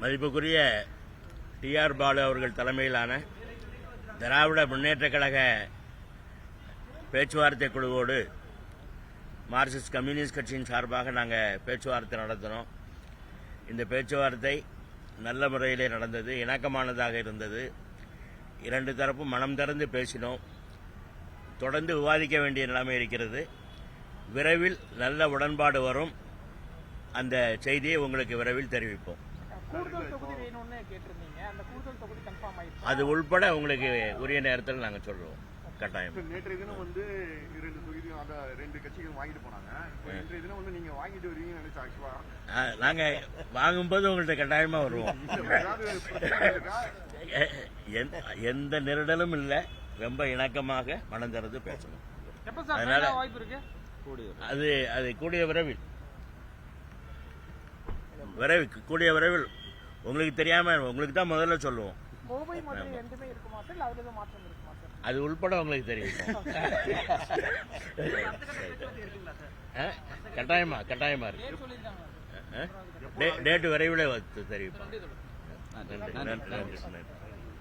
மதிப்புக்குரிய டி.ஆர். பாலு அவர்கள் தலைமையிலான திராவிட முன்னேற்றக் கழக பேச்சுவார்த்தை குழுவோடு மார்க்சிஸ்ட் கம்யூனிஸ்ட் கட்சியின் சார்பாக நாங்கள் பேச்சுவார்த்தை நடத்தினோம். இந்த பேச்சுவார்த்தை நல்ல முறையிலே நடந்தது, இணக்கமானதாக இருந்தது. இரண்டு தரப்பும் மனம் திறந்து பேசினோம். தொடர்ந்து விவாதிக்க வேண்டிய நிலைமை இருக்கிறது. விரைவில் நல்ல உடன்பாடு வரும். அந்த செய்தியை உங்களுக்கு விரைவில் தெரிவிப்போம். அது உள்பட உங்களுக்கு உரிய நேரத்தில் நாங்கள் சொல்லுவோம். கட்டாயம். நேற்றைய தினம் வந்து 2 தொகுதியும் அந்த 2 கட்சிகள் வாங்கிட்டு போனாங்க. இன்றைய தினம் வந்து நீங்க வாங்கிட்டு வருவீங்கன்னு நினைச்சா ஆக்சுவலா நாங்க வாங்கும்போது உங்கள்ட்ட கட்டாயமா வருவோம். எந்த நெருடலும் இல்லை. ரொம்ப இணக்கமாக மனம் திறந்து பேசணும். அதனால அது கூடிய விரைவில் உங்களுக்கு தெரியாம உங்களுக்கு தான் முதல்ல சொல்லுவோம். அது உள்பட உங்களுக்கு தெரியும். கட்டாயமா இருக்கு. டேட் விரைவில் தெரிவிப்போம். நன்றி.